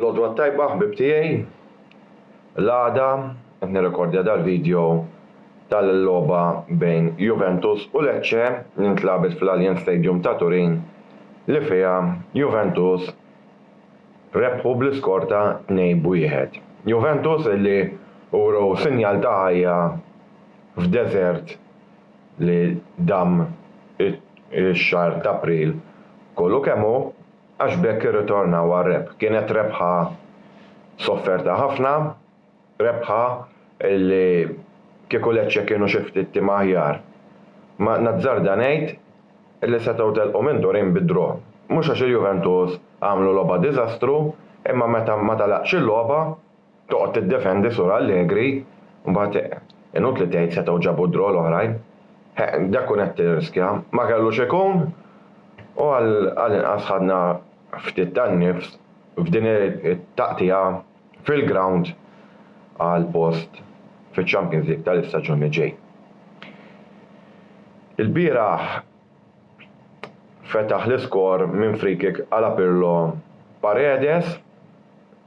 L-odwa tajba ħbib tiegħi l-għada qed nirrekordja dal-video tal-logħba bejn Juventus u Lecce li ntlabet fl-Allianz Stadium ta' Turin li fiha Juventus rebħu bl-iskor ta' 2-1. Juventus li uru sinjal ta' ħajja f'deżert li dam ix-xahar ta' April kollu kemm hu għax bekk irritornaw għar-rebħ. Kienet rebħa sofferta ħafna, rebħa li kieku Lecce kienu xi ftit tim aħjar. Ma nazzarda ngħid li setgħu telqu minn Turin bid-draw. Mhux għax il-Juventus għamlu logħba diżastru, imma meta ma talaqx il-logħba toqgħod tiddefendi sur Allegri mbagħad inutli tgħid setgħu ġabu draw l-oħrajn. Dak kun qed tirriskja, ma kellux ikun u għal-inqas ħadna ftit tan-nifs f'din it-taqtija fil-ground għal post fiċ-Champions League tal-istaġun li ġej. Il-bieraħ fetaħ l-iskor minn free kick għala Pirlo Paredes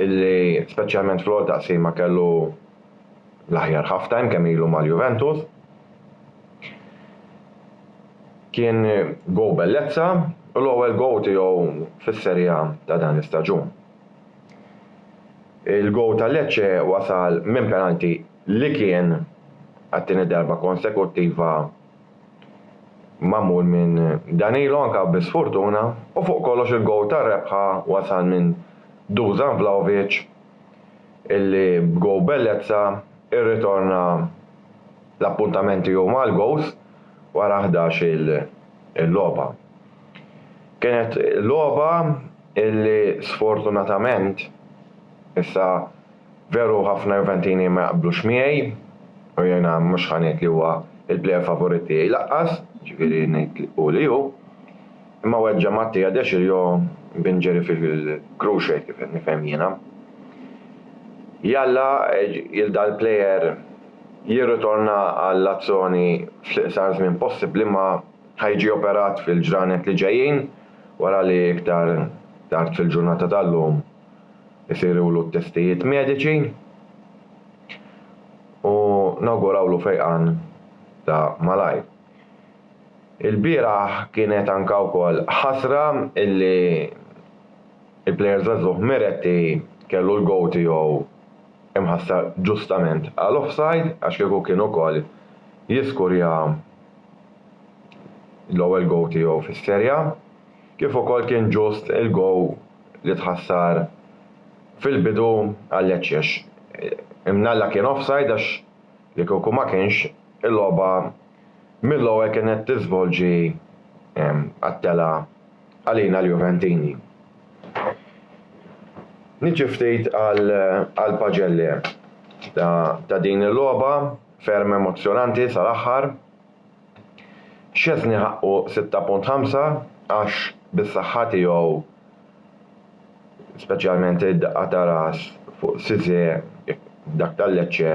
illi speċjalment fl-ewwel taqsima kellu l-aħjar half time kemm ilu mal-Juventus. Kien go bellezza u l-ewwel go tiegħu fis-serja ta' dan l-istaġun. Il-go tal-Lecce wasal minn penalti li kien għat-tieni darba konsekuttiva magħmul minn Danilo anke bis-sfortuna u fuq kollox il-go tar-rebħa wasal minn Dusan Vlahovic illi b'go bellezza irritorna l-appuntamenti jew mal-gows wara 11 il-logħba. Kienet logħba illi sfortunatament issa veru ħafna Juventini ma jaqblux miegħi u jiena mhux ħanejt li huwa il-plejer favorit tiegħi laqqas, ġifieri ngħid u li hu, imma weġġa' Mattia Deċilio binġeri fil-cruciate kif qed nifhem jiena. Jalla il-dal-plejer jirritorna għall-azzjoni fl-iqsar żmien possibbli ma ħajġi operat fil-ġranet li ġejjin wara li iktar tard fil-ġurnata tal-lum isirulu t-testijiet mediċi u nawgurawlu fejqan ta' malajr. Il-bieraħ kienet anke wkoll ħasra illi il-plejer żagħżugħ Miretti kellu l-go tiegħu imħassar ġustament għal offside għax kieku kien ukoll jiskurja l-ewwel go tiegħu fis-serja, kif ukoll kien ġust il-go li tħassar fil-bidu għal Lecce. Imnalla kien offside għax li kieku ma kienx il-logħba mill-ewwel kienet tiżvolġi għat-tela għalina l-Juventini. Niġi ftit għal paġelli ta' din il-logħba ferm emozjonanti sal-aħħar. Szczesny ħaqqu 6.5 għax bis-saħħa tiegħu speċjalment id-daqqa ta' ras fuq Cissé dak tal-Lecce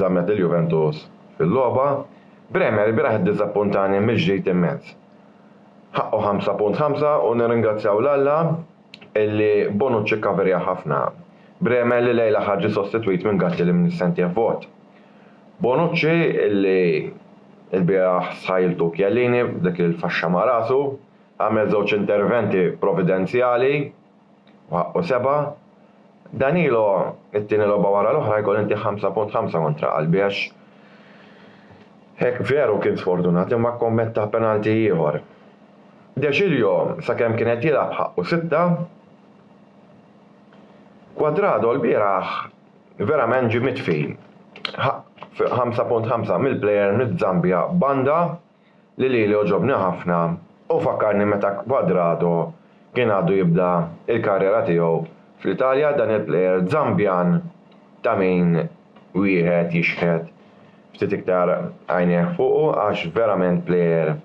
żammet il-Juventus fil-logħba. Bremer bieraħ iddiżappuntani mill-ġdid immens. Ħaqqu 5.5 u nirringrazzjaw l-Alla illi Bonucci kkaverja ħafna. Bremer li lejla ħarġi sostitwit minn Gatti li minn vot. Bonucci illi il-bieraħ sħajltu Chiellini dik il-faxxa ma' rasu, għamel żewġ interventi provvidenzjali u 7. Danilo it-tieni logħba wara l-oħra jkoll inti 5.5 kontra qalbi għax hekk veru kien sfortunat imma kommetta penalti ieħor. Deċilio sakemm kienet jilgħab ħaqqu 6. Quadrado l-bieraħ verament ġie mitfil. 5.5 mill-plejer mid-Zambja banda li oġobni ħafna u fakkarni meta Quadrado kien għadu jibda il-karriera tiegħu fl-Italja dan il-plejer Zambjan ta' min wieħed jixħed ftit iktar għajnejh fuqu għax verament plejer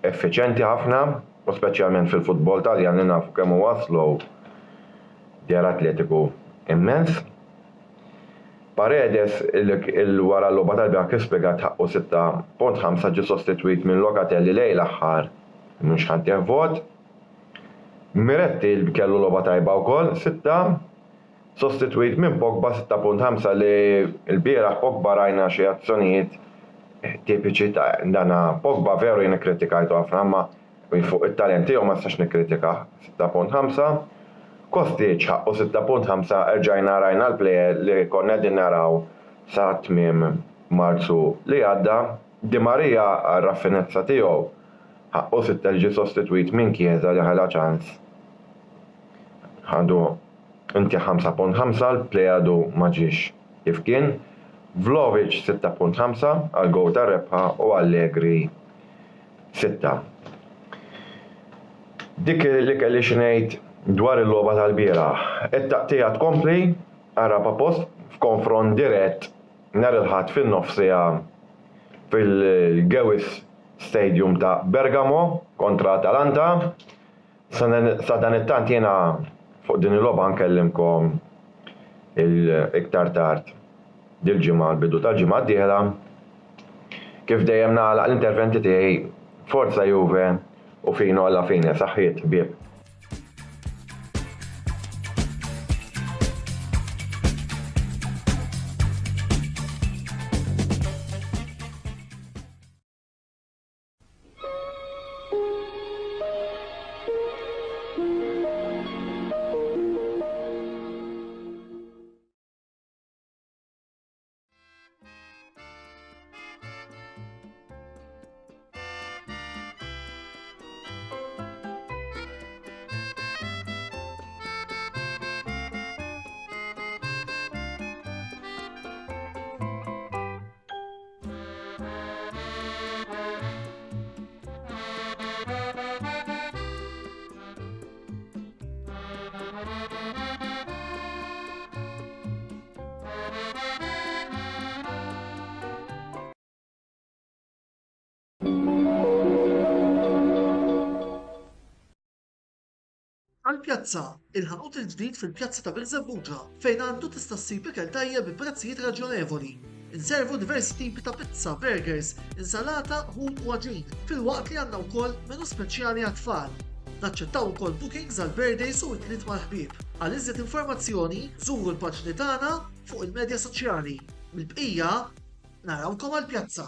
effiċjenti ħafna, u speċjalment fil-futbol Taljan li nafu kemm huwa slow djar atletiku immens. Paredes il-wara l-logħba tal-bira kif spjegat ħaqqu 6.5 ġie sostitwit minn Locatelli lejn l-aħħar mhux ħantih vot. Miretti li kellu logħba tajba wkoll 6 sostitwit minn Pogba 6.5 li l-bieraħ Pogba rajna xi azzjonijiet tipiċi ta' dana Pogba veru jien ikkritikajtu ħafna ma fuq it-talent tiegħu ma stax nikkritika 6.5. Kostic ħaqqu 6.5 erġajna rajna l-plejer li konna din naraw sa tmiem Marzu li għadda. Di Maria għar-raffinezza tiegħu ħaqqu 6 li ġie sostitwit minn Chiesa li ħala ċans. Ħadu inti 5.5 l-plejer għadu ma ġiex kif kien. Vlahovic 6.5 għal gow ta' rebħa u Allegri 6. Dik li kelli xi ngħid dwar il-logħba tal-bieraħ. It-taqtija tkompli għaraba post f'konfront dirett nhar il-ħadd fin-nofsija fil-Gewiss Stadium ta' Bergamo kontra Atalanta. Sa dan it-tant jiena fuq din il-logħba nkellimkom iktar tard dil-ġimgħa l-bidu tal-ġimgħa d-dieħla. Kif dejjem nagħlaq l-interventi tiegħi forza Juve u fino alla fine saħħiet bieb. Għall-pjazza, il-ħanut il-ġdid fil-pjazza ta' Birżebbuġa fejn għandu tista' ssib ikel tajjeb bi prezzijiet raġonevoli. Inservu diversi tipi ta' pizza, burgers, insalata, ħut u għaġin, filwaqt li għandna wkoll menu speċjali għat-tfal. Naċċettaw ukoll bookings għal birthdays u t-tliet mal-ħbieb. Għal iżjed informazzjoni, żuru l-paġni tagħna fuq il-medja soċjali. Mill-bqija, narawkom għall-pjazza.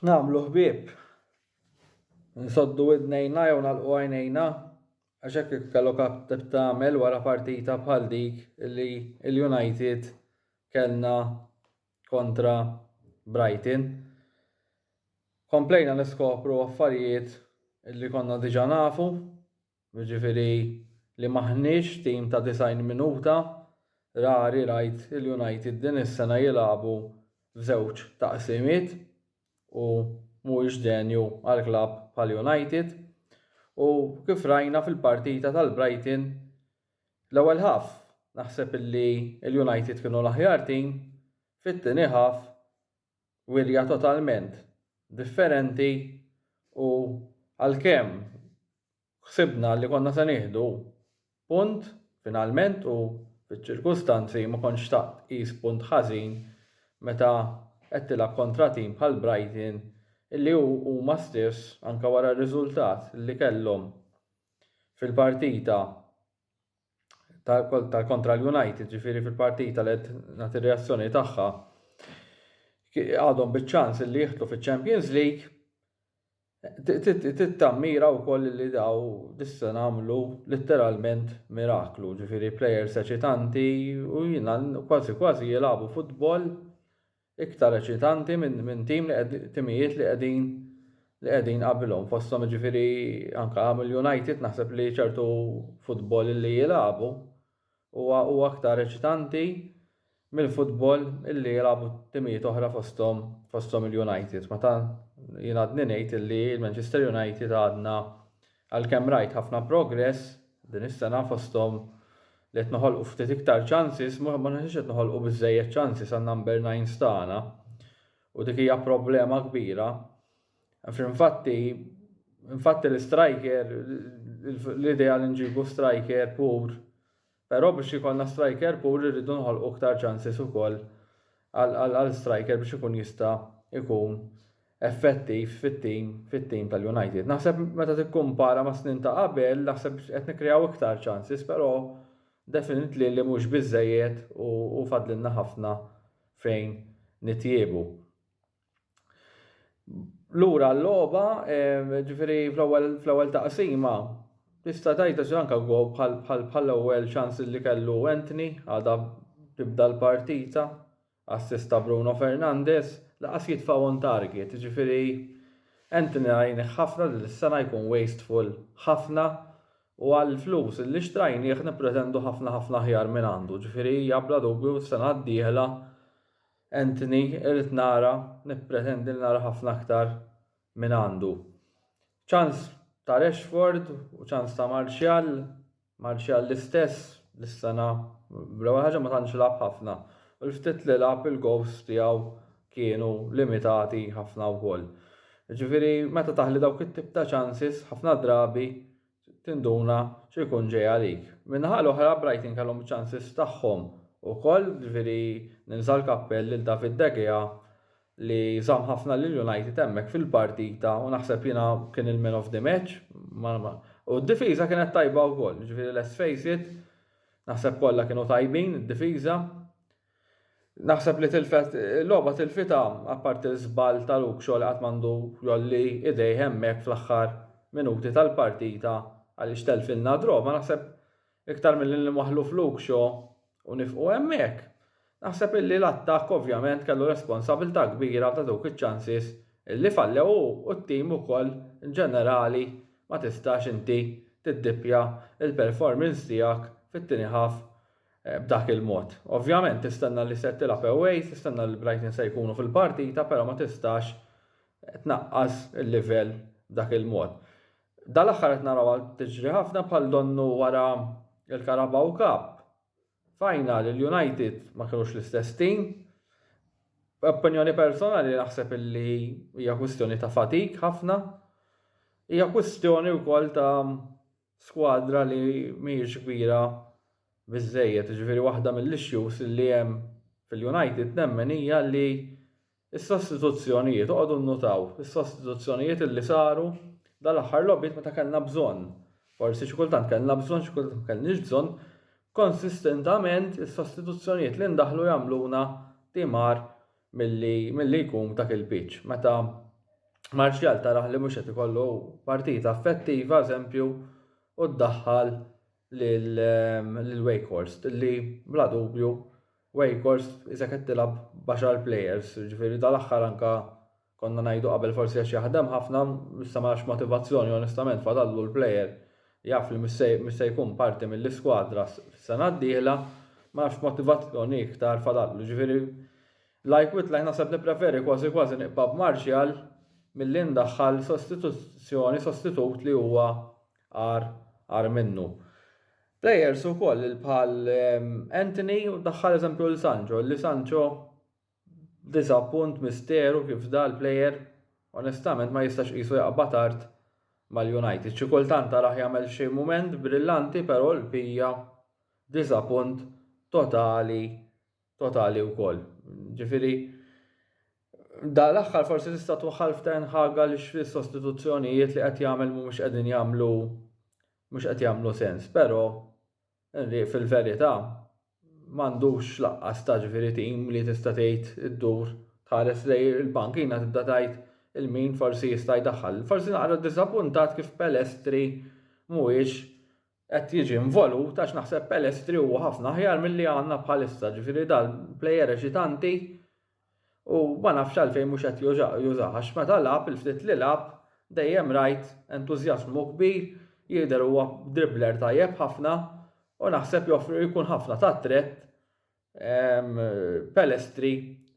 Nagħmlu ħbieb. Nsoddu widnejna jew nagħlqu għajnejna għax hekk kellok tagħmel wara partita bħal dik li l-United kellna kontra Brighton. Komplejna niskopru affarijiet li konna diġà nafu, jiġifieri li maħniex tim ta' 90 minuta, rari rajt il-United din is-sena jilagħbu f'żewġ taqsimiet u mhuwiex denju għall-klabb bħal United. U kif rajna fil-partita tal-Brighton l-ewwel ħaf naħseb illi l-United kienu l-aħjar tim, fit-tieni ħaf wirja totalment differenti u għalkemm ħsibna li konna se nieħdu punt finalment u fiċ-ċirkustanzi ma kontx taqt qis punt ħażin meta qed tilgħab kontra tim bħal Brighton illi huma stess anke wara r-riżultat li kellhom fil-partita ta' kontra l-United, ġifieri fil-partita li qed nagħti reazzjoni tagħha għadhom biċ-ċans li jieħdlu fiċ-Champions League, tittammira wkoll li daw dissa nagħmlu letteralment miraklu, ġifieri plejers eċitanti u jiena kważi kważi jilagħbu futbol iktar eċitanti minn timijiet li qegħdin qabilhom fosthom ġifieri anke mill-United naħseb li ċertu futbol li jilagħbu huwa aktar eċitanti mill-futbol illi jilagħbu timijiet oħra fosthom il-United. Meta jiena għadni ngħid illi l-Manchester United għadna għalkemm rajt ħafna progress din is-sena fosthom li qed noħolqu ftit iktar chances, ma nħiġ qed noħolqu biżżejjed chances għan number 9 tagħna u dik hija problema kbira. Infatti l-striker l-idea li nġibu striker pur, però biex ikollna striker pur irridu nħolqu iktar chances ukoll għal striker biex ikun jista' ikun effettiv fit-tim tal-United. Naħseb meta tikkumpara ma' snin ta' qabel, naħseb qed nikkreaw iktar chances, però definitely li mhux biżżejjed u fadlilna ħafna fejn nitjiebu. Lura l-logħba, ġifieri fl-ewwel taqsima, tista' tgħid anke go bħal-ewwel ċans li kellu Anthony għadha tibda l-partita, assista Bruno Fernandes, laqas jitfgħu on target, ġifieri Anthony rajni ħafna li s-sena jkun wasteful ħafna u għall-flus li xtrajni nippretendu ħafna aħjar minn għandu, ġifieri jabla dubju s-sena d-dieħla Anthony irrid nara nippretendi nara ħafna aktar minn għandu. ċans ta' Rashford u ċans ta' Martial l-istess l-sena bl-ewwel ħaġa ma tantx lab ħafna u l-ftit li lab il-goals tiegħu kienu limitati ħafna wkoll. Ġifieri meta taħli dawk it-tip ta' chances ħafna drabi tinduna x'ikun ġej għalik. Minnaħa l-oħra Brighton kellhom chances tagħhom ukoll, ġifieri ninsa l-kappell lil David De Gea li żamm ħafna lil United hemmhekk fil-partita u naħseb jiena kien il-man of the match u d-difiża kienet tajba wkoll, ġifieri let's face it, naħseb kollha kienu tajbin id-difiża. Naħseb li l-logħba tilfita apparti l-żball ta' Luke Shaw li qatt m'għandu jolli idej hemmhekk fl-aħħar minuti tal-partita għaliex telfilna draw, ma naħseb iktar milli maħluf Luke Shaw u nifqu hemmhekk. Naħseb illi l-attakk ovvjament kellu responsabilità kbira ta' dawk iċ-chances illi fallew u t-tim ukoll ġenerali ma tistax inti tiddippja il-performance tiegħek fit-tieni ħaf b'dak il-mod. Ovvjament tistenna li se tilgħab away, tistenna li Brighton se jkunu fil-partita, però ma tistax tnaqqas il-livell b'dak il-mod. Dal-aħħar qed naraw tiġri ħafna bħal donnu wara il-Carabao Cup. Final il-United ma kinux l-istess team. Opinjoni personali naħseb illi hija kwistjoni ta' fatik ħafna. Hija kwistjoni wkoll ta' skwadra li mhijiex kbira biżżejjed, ġifieri waħda mill-issues li hemm fil-United nemmen hija li s-sostituzzjonijiet oqgħodu nnutaw, is-sostituzzjonijiet li saru dal-aħħar logħbiet meta kellna bżonn. Forsi xi kultant kellna bżonn, xi kultant ma kellniex bżonn. Konsistentament is-sostituzzjonijiet li ndaħlu jagħmluna timar milli jkun dak il-pitch. Meta Martial taraħ li mhux qed ikollu partita effettiva eżempju u ddaħħal lil Wakehurst li bla dubju Wakehurst iżda qed tilab baxar players, ġifieri dal-aħħar anke konna ngħidu qabel forsi għax jaħdem ħafna issa m'għax motivazzjoni onestament fadallu l-plejer jaf li mis se jkun parti mill-iskwadra s-sena d-dieħla m'għafx motivazzjoni iktar fadallu. Ġifieri like with like naħseb nippreferi kważi niqba' b'Martial milli ndaħħal sostitut li huwa għar minnu. Players ukoll bħal Anthony u daħħal eżempju l-Sancho. Li Sancho disappunt misteru kif da l-player onestament ma jistax qisu jaqba' tard mal-United. Xi kultant taraħ jagħmel xi mument brillanti però l-bija disappunt totali wkoll. Ġifieri Da l-aħħar forsi tista' twaħħal f'Ten Hag għaliex fis-sostituzzjonijiet li qed jagħmel mhumiex qegħdin jagħmlu sens, però fil-verità m'għandux laqqas ta' ġifieri tim li tista' tgħid iddur tħares lejn il-bankina tibda tgħid il-min forsi jista' jdaħħal. Forsi naqra ddiżappuntat kif Pellistri mhuwiex qed jiġi involut għax naħseb Pellistri huwa ħafna aħjar milli għandna bħalissa, ġifieri dal-plejer eċitanti u ma nafx għalfejn mhux qed jużaha għax meta lab il-ftit li lab dejjem rajt entużjażmu kbir, jidher huwa dribbler tajjeb ħafna u naħseb joffri jkun ħafna ta' tret Pellistri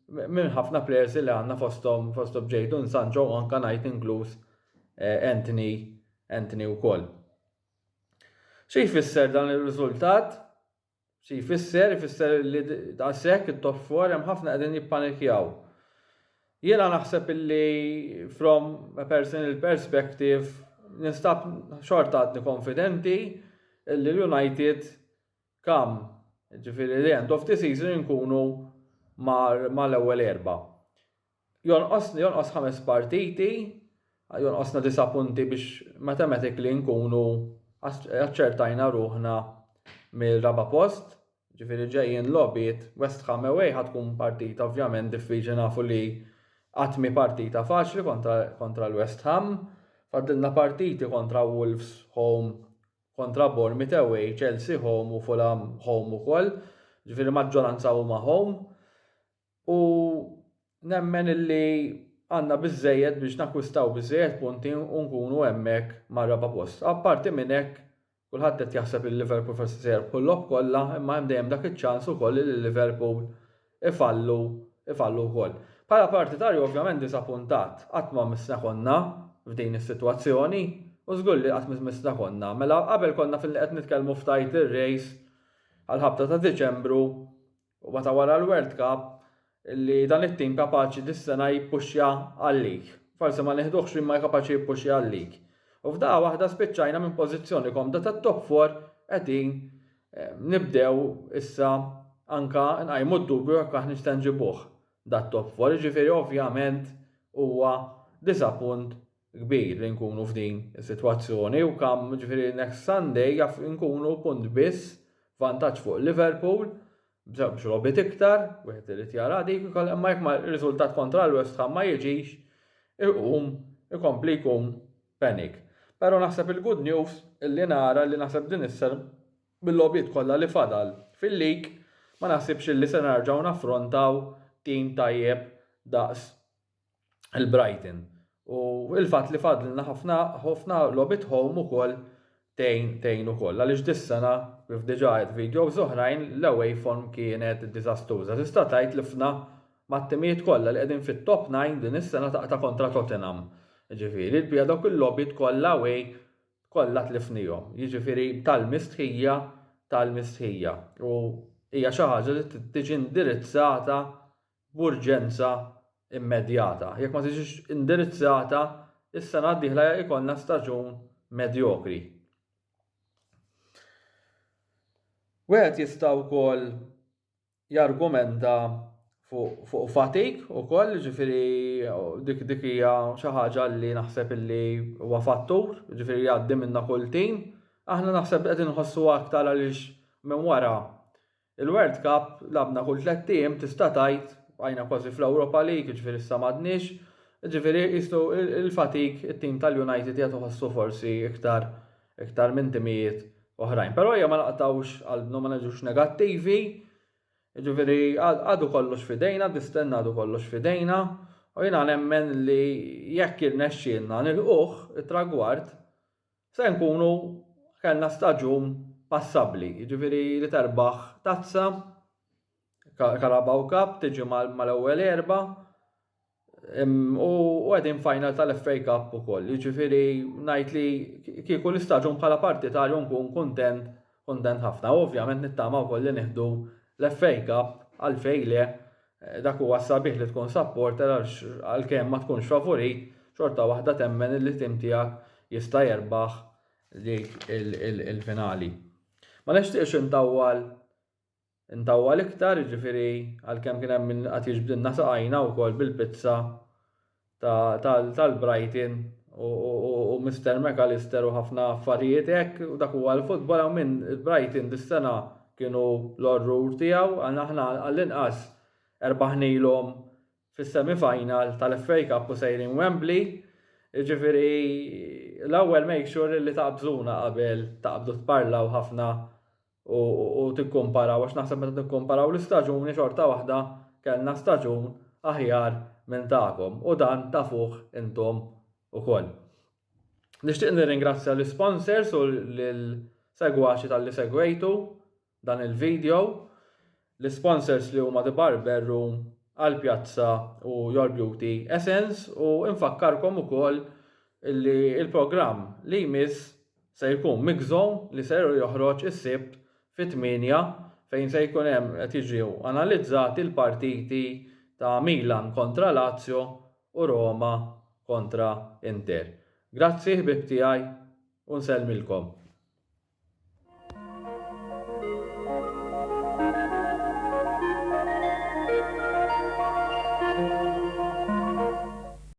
minn ħafna plejers li għandna fosthom Jadon Sancho u anke ngħid inkluż Anthony wkoll. Xi jfisser dan ir-riżultat? Xi jfisser li daqshekk it-top 4 hemm ħafna qegħdin jippanikjaw. Jiena naħseb illi from a personal perspective nistab xorta għadni konfidenti illi l-United ġifieri li end of the season nkunu mal-ewwel erba'. Jonqos 5 partiti, jonqosna 9 punti biex mathematically nkunu aċċertajna ruħna mill-raba' post, ġifieri ġejjin logħbiet West Ham away ħatkun partita ovvjament diffiċli nafu li għatmi partita faċli kontra l-West Ham, fadilna partiti kontra Wolves home, kontra Bournemouth away, Chelsea home u Fulham home ukoll, ġifieri maġġoranza huma home. U nemmen illi għandna biżżejjed biex nakkwistaw biżżejjed punti u nkunu hemmhekk mar-raba' post. Apparti minn hekk kulħadd qed jaħseb il Liverpool forsi se jerbħu l-lob kollha, imma hemm dejjem dak iċ-ċans ukoll li Liverpool ifallu wkoll. Bħala partitarju ovvjament disappuntat, qatt ma missna konna f'din is-sitwazzjoni u żgur li qatt missna konna. Mela qabel konna qed nitkellmu f'title race għal-ħabta ta' Diċembru u meta wara l-World Cup li dan it-tim kapaċi dis-sena jippuxja għal-lig. Forsi ma neħduhx li ma kapaċi jippuxja għal-lig. U f'daqqa waħda spiċċajna minn pożizzjoni komda tat-top 4 qegħdin nibdew issa anka nqajmu d-dubju jekk aħna nixtenġibuh dat-top 4, ġifieri ovvjament huwa disappunt kbir li nkunu f'din is-sitwazzjoni u kemm ġifieri next Sunday jaf nkunu punt biss vantaġġ fuq Liverpool biex logħbiet iktar, wieħed irid jara dik imma jekk ma r-riżultat kontra l-West Ham ma jiġix ikompli jkun panic. Però naħseb il-good news illi nara li naħseb din isser bil-logħbiet kollha li fadal fil-lig ma naħsibx illi se nerġgħu naffrontaw tim tajjeb daqs il-Brighton. U il-fatt li fadlilna ħafna logħbiet home ukoll tgħin ukoll għaliex dis-sena kif diġà qed videos oħrajn l-away form kienet diżastruża. Tista' tgħid lifna mat-timijiet kollha li qegħdin fit-top 9 din is-sena ta' kontra Tottenham. Jiġifieri l-bija dawk il-logħbiet kollha away kollha tlifnihom. Jiġifieri tal-mistħija. U hija xi ħaġa li tiġi indirizzata b'urġenza immedjata. Jekk ma tiġix indirizzata, is-sena d-dieħla jkollna staġun medjokri. Wieħed jista' wkoll jargumenta fuq fatik ukoll, ġifieri dik hija xi ħaġa li naħseb illi huwa fattur, ġifieri jgħaddi minnha kull tim. Aħna naħseb qed inħossu aktar għaliex minn wara il-World Cup labna kull 3 tim tista' tgħid għajna kważi fl-Europa League, ġifieri issa m'għadniex, ġifieri jistu il-fatik it-tim tal-United qed iħossu forsi iktar minn timijiet oħrajn. Però hija ma naqtawx qalbna ma neġux negattivi, ġifieri għadu kollox f'idejna, distenna għadu kollox f'idejna, u jiena nemmen li jekk irnexxielna nilquh it-tragward se nkunu kellna staġun passabbli, ġifieri li terbaħ tazza, Carabao Cup tiġi mal-ewwel erba' u qegħdin final tal-FA Cup ukoll. Jiġifieri ngħid li kieku l-istaġun bħala partitarju nkun kuntent ħafna. Ovvjament nittama wkoll li nieħdu l-FA Cup għalfejn le dak huwa sabiħ li tkun supporter għalkemm ma tkunx favorit xorta waħda temmen li tim tiegħek jista' jerbaħ dik il-finali. Ma nixtieqx intawwal intawwa l-iktar, ġifiri għalkemm kien hemm min qed jiġbdilna saqajna wkoll bil-pizza tal-Brighton u Mr. McAllister u ħafna affarijiet hekk u dak huwa l-futbol hawn minn Brighton dis-sena kienu l-orrur tiegħu aħna għall-inqas erbaħnilhom fis-semi-final tal-FA Cup u sejrin Wembley. Ġifiri l-ewwel make sure li taqbżuna qabel taqbdu tparlaw ħafna u tikkumparaw għax naħseb meta tikkumparaw l-istaġuni xorta waħda kellna staġun aħjar minn tagħkom u dan tafuh intom ukoll. Nixtieq nirringrazzja l-sponsors u l-segwaċi tal-li segwejtu dan il-video, l-sponsors li huma The Barber Room, Għall-Pjazza u Your Beauty Essence u infakkarkom ukoll li il-programm li jmiss se jkun Mixzone li se joħroġ is-Sibt fit-8 fejn se jkun hemm qed jiġu analizzati l-partiti ta' Milan kontra Lazio u Roma kontra Inter. Grazzi ħbib tiegħi u nsellmilkom.